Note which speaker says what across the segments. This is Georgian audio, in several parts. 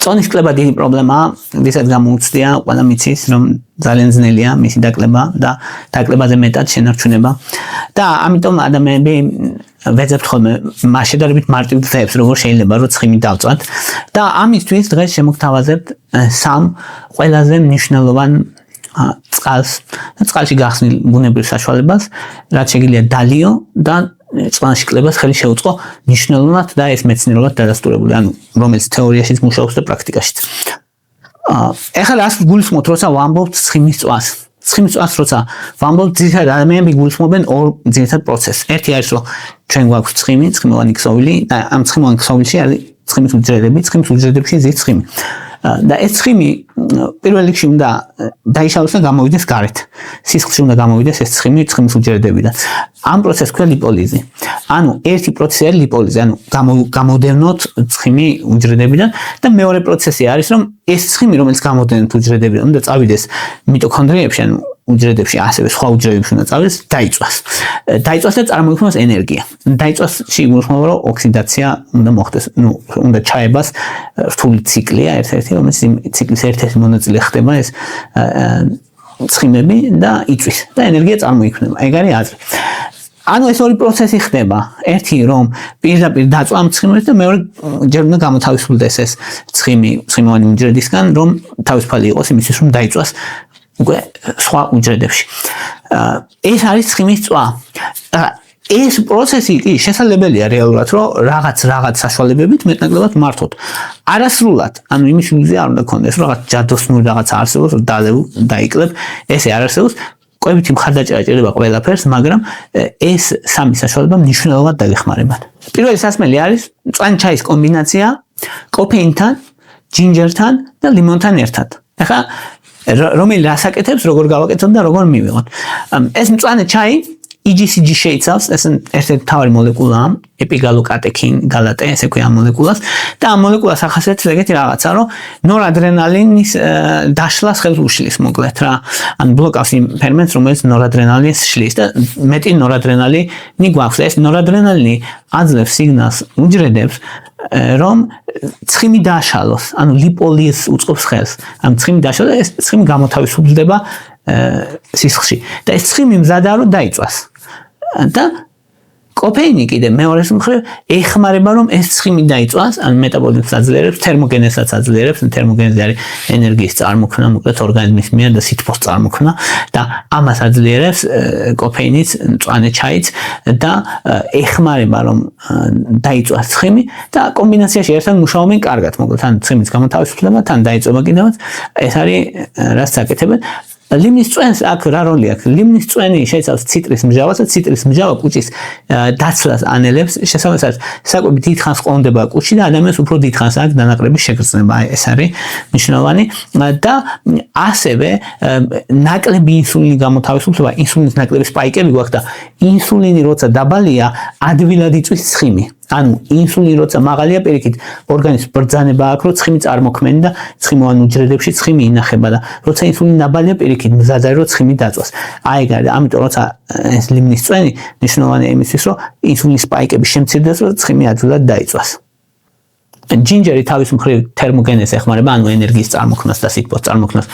Speaker 1: წონის კლება დიდი პრობლემაა, ვისაც გამოუცდია, ყველა მიცის, რომ ძალიან ძნელია მისი დაკლება და დაკლებაზე მეტად შენარჩუნება. და ამიტომ ადამიანები ვეძებთ ხოლმე მას შედარებით მარტივ გზებს, როგორ შეიძლება რომ ცხიმი დავწვათ. და ამისთვის დღეს შემოგთავაზებთ სამ ყველაზე მნიშვნელოვან წყალში გახსნილ ბუნებრივ საშუალებას, რაც შეგიძლია დალიო და წყალში კლებას ხელი შეუწყო მნიშვნელოვნად და ეს მეცნიერულად დადასტურებული, ანუ რომელიც თეორიაშიც მუშაობს და პრაქტიკაშიც. ეხლა რას გულისხმობთ, როცა ვამბობთ ცხიმის წვას? ცხიმის წვას როცა ვამბობთ, ძირითადად ადამიანები გულისხმობენ ორ ძირითად პროცესს. ერთი არის, რომ ჩვენ გვაქვს ცხიმი, ცხიმოვანი ქსოვილი და ამ ცხიმოვან ქსოვილში არის ცხიმის უჯრედები, ცხიმის უჯრედებში ზის ცხიმი. და ეს ცხიმი პირველ რიგში უნდა დაიშალოს და გამოვიდეს გარეთ. სისხლში უნდა გამოვიდეს ეს ცხიმი ცხიმის უჯრედებიდან. ამ პროცესს ქვია ლიპოლიზი. ანუ ერთი პროცესი არის ლიპოლიზი, ანუ გამოდევნოთ ცხიმი უჯრედებიდან და მეორე პროცესი არის, რომ ეს ცხიმი, რომელიც გამოდევნოთ უჯრედებიდან, უნდა წავიდეს მიტოქონდრიებში, ანუ უჯრედებში, ასევე სხვა უჯრედებში უნდა წავიდეს, დაიწვას. დაიწვას და წარმოიქმნას ენერგია. დაიწვასში გულისხმობა, რომ ოქსიდაცია უნდა მოხდეს, უნდა ჩაებას რთული ციკლია ერთ-ერთი, რომელიც ციკლის ერთ-ერთი მონაწილე ხდება ეს ცხიმები და იწვის და ენერგია წარმოიქმნება. ეგ არის აზრი. ანუ ეს ორი პროცესი ხდება. ერთი რომ პირდაპირ დაწვა ამ ცხიმებს და მეორე ჯერ უნდა გამოთავისუფლდეს ეს ცხიმოვანი უჯრედისგან, რომ თავისუფალი იყოს იმისთვის, რომ დაიწვას უკვე სხვა უჯრედებში. ეს არის ცხიმის წვა. ეს პროცესი კი შესაძლებელია რეალურად, რომ რაღაც საშუალებებით მეტნაკლებად მართოთ. არასრულად, ანუ იმის ილუზია არ უნდა გქონდეს, რომ რაღაც ჯადოსნური რაღაც არსებობს, რომ დაიკლებ, ესე არ არსებობს. კვებითი მხარდაჭერა ჭირდება ყველაფერს, მაგრამ ეს სამი საშუალება მნიშვნელოვნად დაგეხმარებათ. პირველი სასმელი არის მწვანე ჩაის კომბინაცია კოფეინთან, ჯინჯერთან და ლიმონთან ერთად. ახლა რომელი რას აკეთებს, როგორ გავაკეთოთ და როგორ მივიღოთ. ეს მწვანე ჩაი EGCG შეიცავს, ეს ერთ-ერთი მთავარი მოლეკულაა, ეპიგალოკატექინ-გალატე, ესე ქვია ამ მოლეკულას და ამ მოლეკულას ახასიათებს ეგეთი რაღაცა, რომ ნორადრენალინის დაშლას ხელს უშლის, მოკლედ რა. ან ბლოკავს იმ ფერმენტს, რომელიც ნორადრენალინს შლის და მეტი ნორადრენალინი გვაქვს. ეს ნორადრენალინი აძლევს სიგნალს უჯრედებს, რომ ცხიმი დააშალოს, ანუ ლიპოლიზს უწყობს ხელს. ამ ცხიმი დააშალოს, ეს ცხიმი გამოთავისუფლდება სისხლში და ეს ცხიმი მზადაა რომ დაიწვას. და კოფეინი კიდე მეორეს მხრივ ეხმარება რომ ეს ცხიმი დაიწვას, ანუ მეტაბოლიზმს აძლიერებს, თერმოგენეზსაც აძლიერებს, თერმოგენეზი არის ენერგიის წარმოქმნა, მოკლედ ორგანიზმის მიერ და სითბოს წარმოქმნა და ამას აძლიერებს კოფეინიც, მწვანე ჩაიც და ეხმარება რომ დაიწვას ცხიმი და კომბინაციაში ერთად მუშაობენ კარგად, მოკლედ თან ცხიმის გამოთავისუფლება, თან დაიწვება კიდევაც, ეს არის რაც აკეთებენ. ლიმნის წვენს აქ რა როლი აქვს? ლიმნის წვენი შეიცავს ციტრის მჟავას და ციტრის მჟავა კუჭის დაცლას ანელებს, შესაბამისად საკვები დიდხანს ყონდება კუჭში და ადამიანს უფრო დიდხანს აქვს დანაკლების შეგრძნება. ეს არის მნიშვნელოვანი და ასევე ნაკლები ინსულინი გამოთავისუფლება, ინსულინის ნაკლები სპაიკები გვაქვს და ინსულინი როცა დაბალია, ადვილად იწვის ცხიმი. ანუ ინსულინი როცა მაღალია, პირიქით ორგანიზმს ბრძანება აქვს, რომ ცხიმი წარმოქმენი და ცხიმოვან უჯრედებში ცხიმი ინახება და როცა ინსულინი დაბალია, პირიქით მზადია, რომ ცხიმი დაწვას. აი ეგ არის, ამიტომ როცა ეს ლიმნის წვენი მნიშვნელოვანია იმისთვის, რომ ინსულინის სპაიკები შემცირდეს, რომ ცხიმი ადვილად დაიწვას. ჯინჯერი თავის მხრივ თერმოგენეზს ეხმარება, ანუ ენერგიის წარმოქმნას და სითბოს წარმოქმნას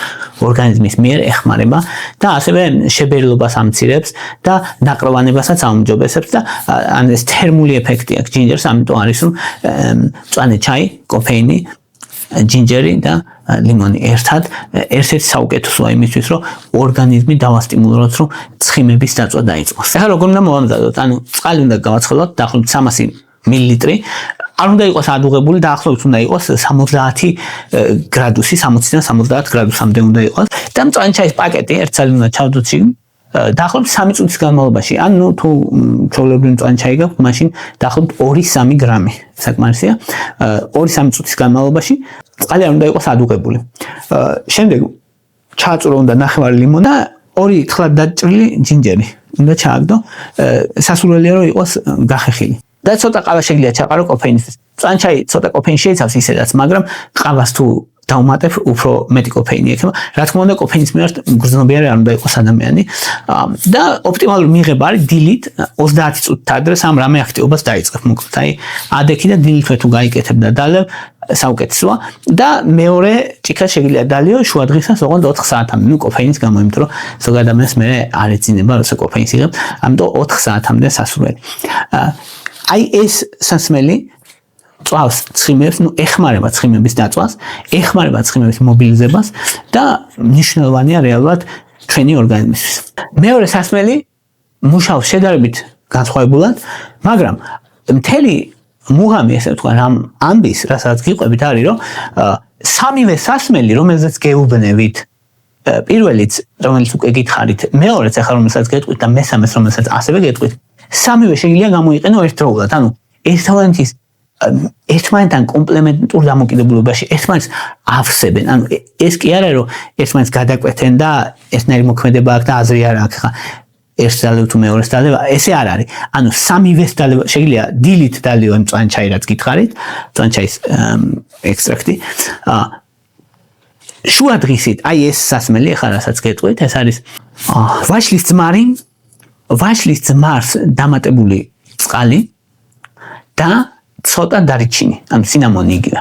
Speaker 1: ორგანიზმის მიერ ეხმარება და ასევე შებერილობას ამცირებს და ნაყროვანებასაც აუმჯობესებს და ან ეს თერმული ეფექტი აქვს ჯინჯერს, ამიტომ არის რომ მწვანე ჩაი, კოფეინი, ჯინჯერი და ლიმონი ერთად ერთ-ერთი საუკეთესოა იმისთვის, რომ ორგანიზმი დავასტიმულიროთ, რომ ცხიმების დაწვა დაიწყოს. ახლა როგორ უნდა მოვამზადოთ? ანუ წყალი უნდა გავაცხელოთ დაახლოებით 300 მილილიტრი. არ უნდა იყოს ადუღებული, დაახლოებით უნდა იყოს 70 გრადუსი, 60-დან 70 გრადუსამდე უნდა იყოს. და მწვანე ჩაის პაკეტი ერთ წელი უნდა ჩავდოთ შიგნ. დაახლოებით 3 წუთის განმავლობაში. ან თუ ჩვეულებრივი მწვანე ჩაი გაქვთ, მაშინ დაახლოებით 2-3 გრამი საკმარისია. 2-3 წუთის განმავლობაში წყალი არ უნდა იყოს ადუღებული. შემდეგ ჩააწურო უნდა ნახევარი ლიმონი და 2 თხლად დაჭრილი ჯინჯერი უნდა ჩააგდო. სასურველია რომ იყოს გახეხილი. და ცოტა ყავა შეგიძლია ჩაყარო კოფეინისთვის. მწვანე ჩაი ცოტა კოფეინი შეიცავს ისედაც, მაგრამ ყავას თუ დავუმატებ უფრო მეტი კოფეინი ექნება. რა თქმა უნდა, კოფეინის მიმართ მგრძნობიარე არ უნდა იყოს ადამიანი და ოპტიმალური მიღება არის დილით 30 წუთით ადრე სამ რამე აქტივობას დაიწყებ. მოკლედ, აი ადექი და დილითვე თუ გაიკეთებ და დალევ საუკეთესოა და მეორე ჭიქა შეგიძლია დალიო შუა დღისას ოღონდ 4 საათამდე. ნუ კოფეინის გამო, იმიტომ რომ ზოგ ადამიანს მე არ ეძინება როცა კოფეინს იღებ, ამიტომ 4 საათამდე სასურველი. აი ეს სასმელი წვავს ცხიმებს, ნუ ეხმარება ცხიმების დაწვას, ეხმარება ცხიმების მობილიზებას და მნიშვნელოვანია რეალურად ჩვენი ორგანიზმისთვის. მეორე სასმელი მუშაობს შედარებით განსხვავებულად, მაგრამ მთელი მუღამი ესე ვთქვა რამ ამბის, რასაც გიყვებით არის, რომ სამივე სასმელი, რომელზეც გეუბნებით, პირველიც, რომელიც უკვე გითხარით, მეორეც ახლა რომელსაც გეტყვით და მესამეს რომელსაც ასევე გეტყვით, სამივე შეიძლება გამოიყენო ერთდროულად. ანუ ერთმანეთის ერთმანეთთან კომპლემენტურ დამოკიდებულებაში ერთმანეთს ავსებენ. ანუ ეს კი არა რომ ერთმანეთს გადაკვეთენ და ერთნაირი მოქმედება აქვს და აზრი არ აქვს. ხა ერთს დალევ თუ მეორეს დალევ, ესე არ არის. ანუ სამივეს დალევა შეიძლება დილით დალიო მწვანე ჩაი რაც გითხარით, მწვანე ჩაის ექსტრაქტი. შუა დღისით, აი ეს სასმელი ახლა რასაც გეტყვით, ეს არის ვაშლის ძმარი, ვაშლის ძმარს დამატებული წყალი და ცოტა დარიჩინი, ანუ სინამონი იგივე.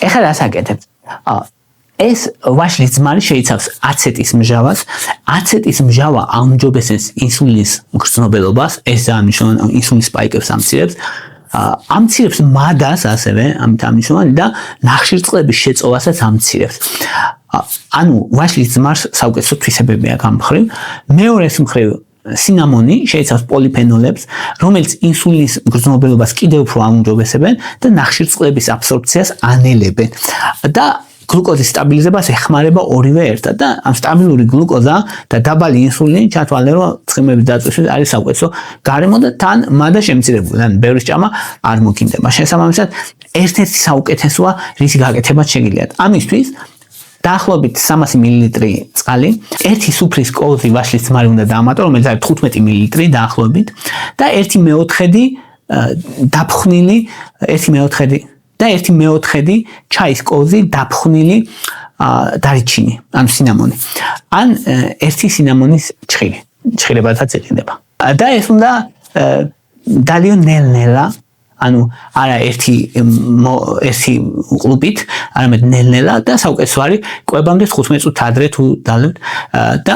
Speaker 1: ეხლა რას აკეთებთ? ეს ვაშლის ძმარი შეიცავს აცეტის მჟავას. აცეტის მჟავა აუმჯობესებს ინსულინის მგრძნობელობას, ეს ამნიშნავს ინსულინის სპაიკებს ამცირებს. ამცირებს მადას ასევე, ამით ამნიშნავს და ნახშირწყლების შეწოვასაც ამცირებს. ანუ ვაშლის ძმარს საუკეთესო თვისებები აქვს ამ მხრივ. მეორეს მხრივ სინამონი შეიცავს პოლიფენოლებს, რომელიც ინსულინის მგრძნობელობას კიდევ უფრო აუმჯობესებენ და ნახშირწყლების აბსორბციას ანელებენ. და გლუკოზის სტაბილიზებას ეხმარება ორივე ერთად და ამ სტაბილური გლუკოზა და დაბალი ინსულინი ჩათვალე რომ ცხიმების დაწვისთვის არის საუკეთესო გარემო და თან მადა შემცირებული, ან ბევრი ჭამა არ მოგინდება. შესაბამისად, ერთ-ერთი საუკეთესოა, რის გაკეთებაც შეგიძლიათ. ამისთვის დაახლოებით 300 მილილიტრი წყალი, ერთი სუფრის კოლზი ვაშლის ძმარი უნდა დაამატო, რომელიც არის 15 მილილიტრი დაახლოებით და 1/4 დაფხვნილი, 1/4 და 1/4 ჩაის კოლზი დაფხვნილი დარიჩინი, ანუ სინამონი. ან ერთი სინამონის ჭხილი, ჭხილებადაც იყიდება. და ეს უნდა დალიო ნელ-ნელა, ანუ არა ერთი ყლუპით, არამედ ნელ-ნელა და საუკეთესო არის კვებამდე 15 წუთით ადრე თუ დალებთ და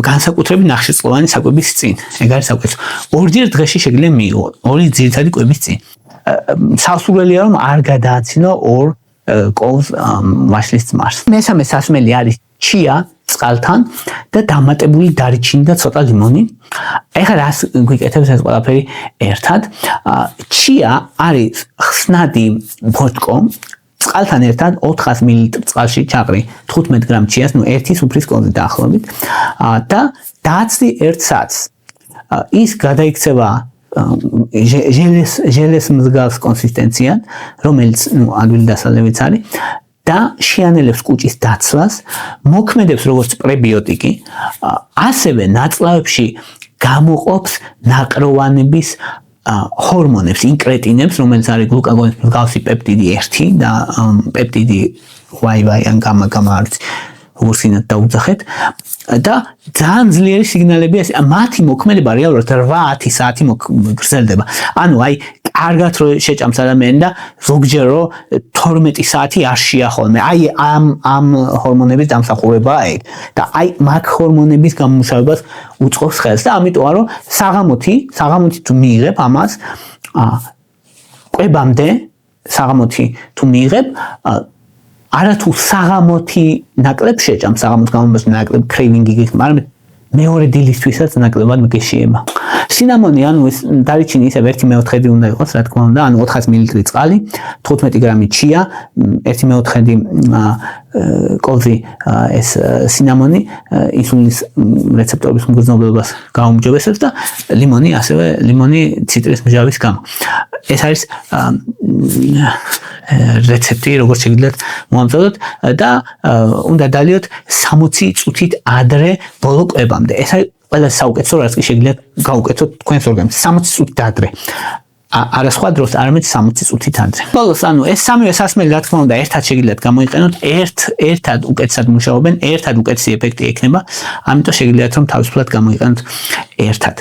Speaker 1: განსაკუთრებით ნახშირწყლოვანი საკვების წინ. ეგ არის საუკეთესო. ორჯერ დღეში შეგიძლია მიიღო, ორი ძირითადი კვების წინ. სასურველია რომ არ გადააცინო ორ კოლზ ვაშლის ძმარს. მესამე სასმელი არის ჩია წყალთან და დამატებული დარიჩინი და ცოტა ლიმონი. ეხლა რას გვიკეთებს ეს ყველაფერი ერთად? ჩია არის ხსნადი ბოჭკო, წყალთან ერთად 400 მილილიტრ წყალში ჩაყრი 15 გრამ ჩიას, ნუ ერთი სუფრის კოლზი დაახლოებით და დააცდი 1 საათს. ის გადაიქცევა ჟელეს მსგავს კონსისტენციად, რომელიც ადვილი დასალევიც არის და შეანელებს კუჭის დაცვას, მოქმედებს როგორც პრებიოტიკი, ასევე ნაწლავებში გამოყოფს ნაყროვანების ჰორმონებს, ინკრეტინებს, რომელიც არის გლუკაგონის მსგავსი პეპტიდი 1 და პეპტიდი Y ან გამა არის უგურსინად დაუძახეთ და ძალიან ძლიერი სიგნალებია ეს. მათი მოქმედება რეალურად 8-10 საათი გრძელდება. ანუ აი კარგად რო შეჭამს ადამიანი და ზოგჯერ რო 12 საათი არ შეახოლმე. აი ამ ჰორმონების დამსახურებაა ეგ. და აი მაგ ჰორმონების გამომუშავებას უწყობს ხელს და ამიტომ რომ საღამოთი თუ მიიღებ ამას კვებამდე საღამოთი თუ მიიღებ არათუ საღამოთი ნაკლებ შეჭამ, საღამოს გამომბას ნაკლებ კრეივინგი გიქნება, მაგრამ მეორე დილისთვისაც ნაკლებად მგეშიება. სინამონი, ანუ ეს დარიჩინი ისევ 1/4 უნდა იყოს, რა თქმა უნდა, ანუ 400 მილილიტრი წყალი, 15 გრამი ჩია, 1/4 კოლზი ეს სინამონი ინსულინის რეცეპტორების მგრძნობელობას გაუმჯობესებს და ლიმონი, ასევე ლიმონი ციტრის მჟავის გამო. ეს არის რეცეპტი, როგორც შეგიძლიათ მოამზადოთ და უნდა დალიოთ 60 წუთით ადრე ბოლო კვებამდე. ეს არის ყველა საუკეთესო, რაც კი შეგიძლიათ გაუკეთოთ თქვენს ორგანიზმს 60 წუთით ადრე. არა სხვა დროს, არამედ 60 წუთით ადრე. ბოლოს, ეს სამივე სასმელი რა თქმა უნდა ერთად შეგიძლიათ გამოიყენოთ, ერთად უკეთესად მუშაობენ, ერთად უკეთესი ეფექტი ექნება, ამიტომ შეგიძლიათ რომ თავისუფლად გამოიყენოთ ერთად.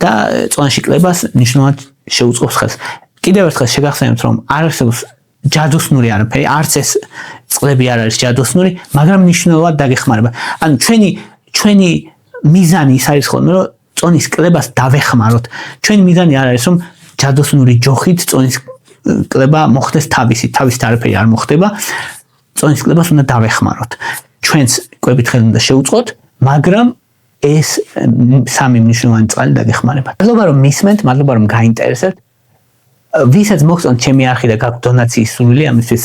Speaker 1: და წონაში კლებას მნიშვნელოვნად შეუწყობს ხელს. კიდევ ერთხელ შეგახსენებთ რომ არ არსებობს ჯადოსნური არაფერი, არც ეს წყლები არ არის ჯადოსნური, მაგრამ მნიშვნელოვნად დაგეხმარება. ანუ ჩვენი მიზანი ის არის ხოლმე რომ წონის კლებას დავეხმაროთ. ჩვენი მიზანი არ არის რომ ჯადოსნური ჯოხით წონის კლება მოხდეს თავისით არაფერი არ მოხდება. წონის კლებას უნდა დავეხმაროთ. ჩვენს კვებით ხელი უნდა შევუწყოთ, მაგრამ ეს სამი მნიშვნელოვანი წყალი დაგეხმარება. მადლობა რომ მისმენთ, მადლობა რომ გაინტერესებთ. ვისაც მოგწონთ ჩემი არხი და გაქვთ დონაციის სურვილი, ამისთვის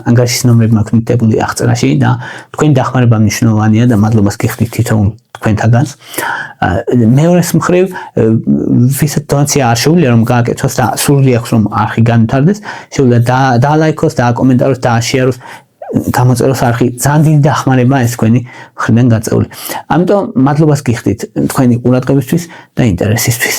Speaker 1: ანგარიშის ნომრები მაქვს მითითებული აღწერაში და თქვენი დახმარება მნიშვნელოვანია და მადლობას გიხდით თითოეულ თქვენთაგანს. მეორეს მხრივ, ვისაც დონაცია არ შეუძლია რომ გააკეთოს და სურვილი აქვს რომ არხი განვითარდეს, შეუძლია დაალაიქოს, დააკომენტაროს და აშეაროს გამოწეროს არხი. ძალიან დიდი დახმარება ეს თქვენი მხრიდან გაწეული. ამიტომ მადლობას გიხდით თქვენი ყურადღებისთვის და ინტერესისთვის.